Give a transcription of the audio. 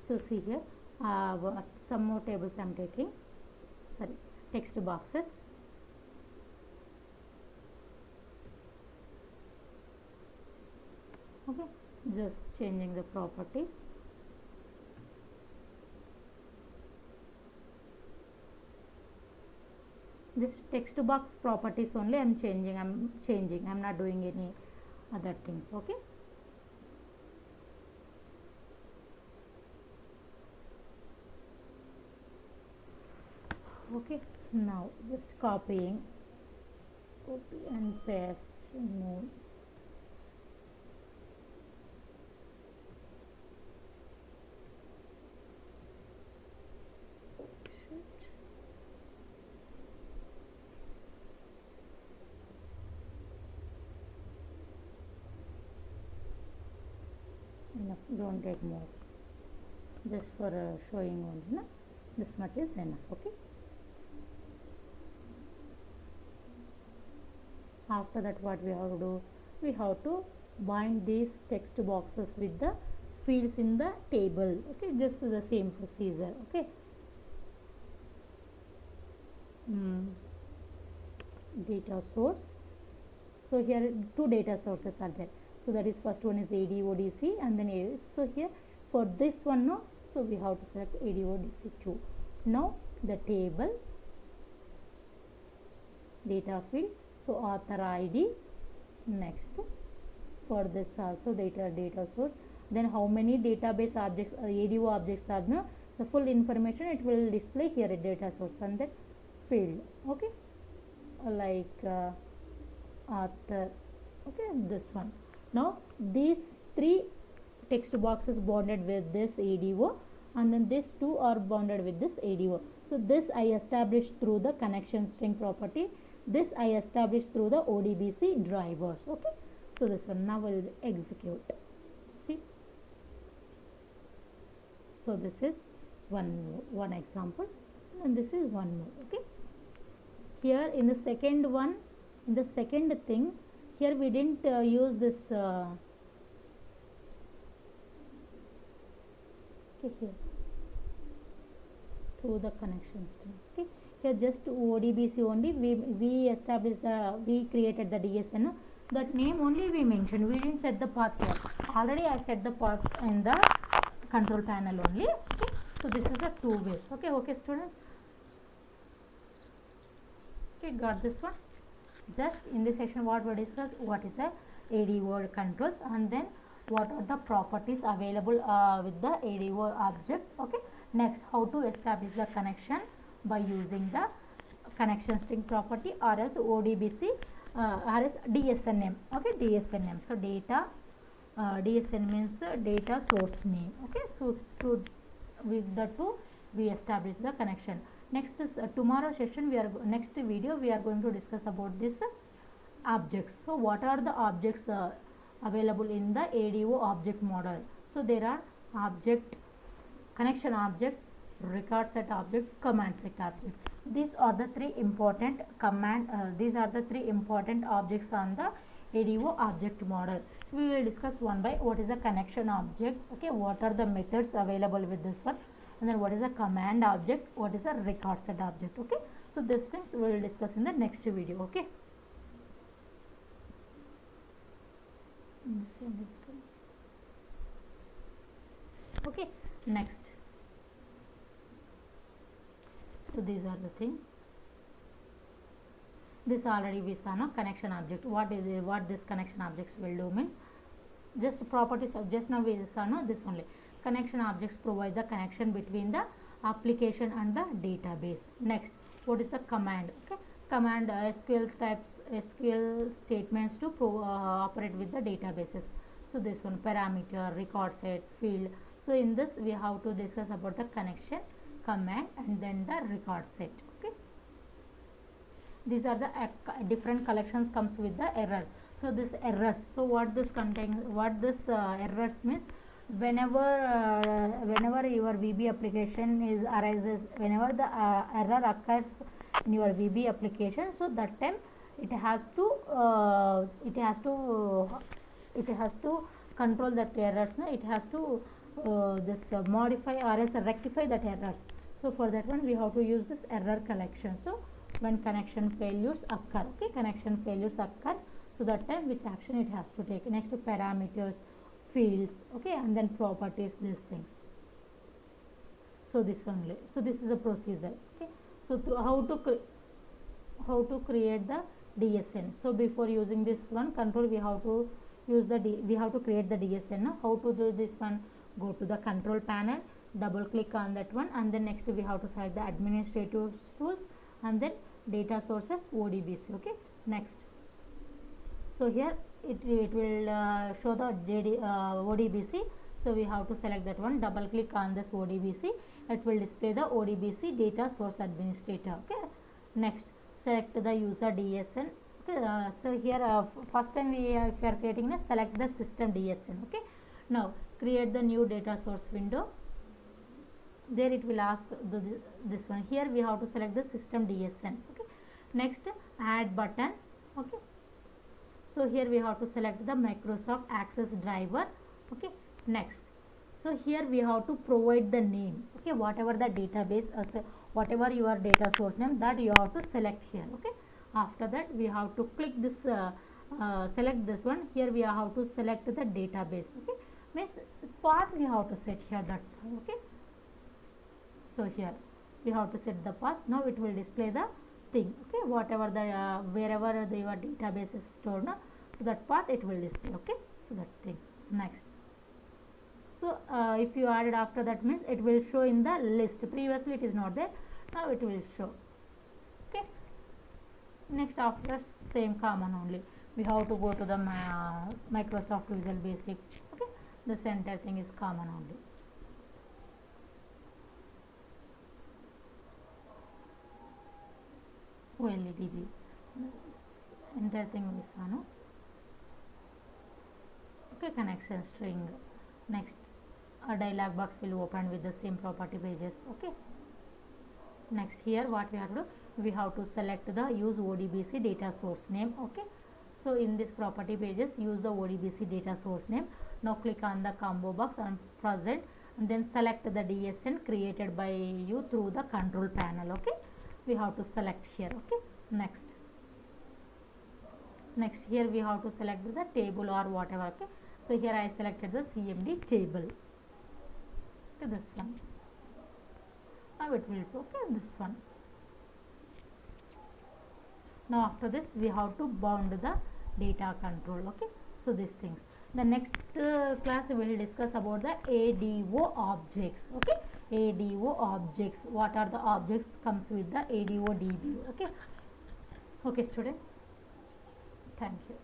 So see here, some more tables I am taking, sorry, text boxes. Okay, just changing the properties. This text box properties only I am changing, I am not doing any other things. Okay, okay, now just copy and paste. No, enough, don't take more, just for showing only, no? This much is enough. Okay, after that what we have to do, we have to bind these text boxes with the fields in the table. Okay, just the same procedure. Okay, data source. So here two data sources are there. So that is first one is ADODC and then A. So here for this one, no, so we have to select ADODC2. Now the table data field, so author ID. Next for this also data source, then how many database objects ADO objects are there, the full information it will display here at data source and then field. Okay, like author. Okay, this one. Now these three text boxes bonded with this ADO and then these two are bonded with this ADO. So this I established through the connection string property, this I established through the ODBC drivers. Okay, so this one now will execute. See, so this is one example and this is one more. Okay, here in the second one, in the second thing, here we didn't use this okay, here through the connection string. Okay, here just ODBC only we established we created the DSN, that name only we mentioned, we didn't set the path here. Already I set the path in the control panel only. Okay, so this is a two ways. Okay students, okay, got this one. Just in this section what we discuss, what is a ADO controls and then what are the properties available with the ADO object. Okay, next how to establish the connection by using the connection string property or as ODBC or as DSN name. Okay, DSN name. So data DSN means data source name. Okay, so through with the two we establish the connection. Next is tomorrow session, we are next video we are going to discuss about this objects. So what are the objects available in the ADO object model? So there are object, connection object, record set object, command set object. These are the three important these are the three important objects on the ADO object model. We will discuss one by what is a connection object. Okay, what are the methods available with this one, and then what is a command object, what is a record set object. Okay, so these things we will discuss in the next video. Okay, okay, next, so these are the things. This already we saw, no, connection object. What is it, what this connection objects will do means, just properties of just now we saw, no, this only. Connection objects provide the connection between the application and the database. Next, what is a command? Okay, command SQL types, SQL statements to operate with the databases. So this one, parameter, record set, field. So in this we have to discuss about the connection, command and then the record set. Okay, these are the different collections comes with the error. So this errors, so what this contains, what this errors means, whenever your VB application is arises, whenever the error occurs in your VB application, so that time it has to control that errors. No, it has to modify or else rectify that errors. So for that one we have to use this error collection. So when connection failures occur, okay, connection failures occur, so that time which action it has to take. Next, parameters, fields, okay, and then properties, these things. So this only, so this is a procedure, okay. So how to create the DSN. So before using this one control, we have to use we have to create the DSN. Now how to do this one? Go to the control panel, double click on that one, and then next we have to select the administrative tools, and then data sources ODBC, okay. Next, so here it will show the ODBC. So we have to select that one, double click on this ODBC, it will display the ODBC data source administrator, okay. Next, select the user DSN, okay. So here first time if you are creating a, select the system DSN, okay. Now create the new data source window. There it will ask this one. Here we have to select the system DSN, okay. Next, add button, okay. So here we have to select the Microsoft Access driver, okay. Next, so here we have to provide the name, okay, whatever the database whatever your data source name, that you have to select here, okay. After that we have to click this select this one. Here we have to select the database, okay. Means path we have to set here, that's all, okay. So here we have to set the path. Now it will display the thing, okay, whatever the wherever your database is stored, no? So that path it will display, okay. So that thing. Next, so if you added after that, means it will show in the list. Previously it is not there, now it will show, okay. Next, after same common only, we have to go to the Microsoft Visual Basic, okay. The center thing is common only. OLEDB entire thing is no? Okay, connection string. Next, a dialog box will open with the same property pages, okay. Next, here what we have to do, we have to select the use ODBC data source name, okay. So in this property pages, use the ODBC data source name. Now click on the combo box and present, and then select the DSN created by you through the control panel, okay. We have to select here, okay. Next, here we have to select the table or whatever, okay. So here I selected the CMD table, okay, this one. Now it will, okay, this one. Now after this we have to bound the data control, okay. So these things. The next class we will discuss about the ADO objects, okay. ADO objects, what are the objects comes with the ADO DB, okay. Okay students, thank you.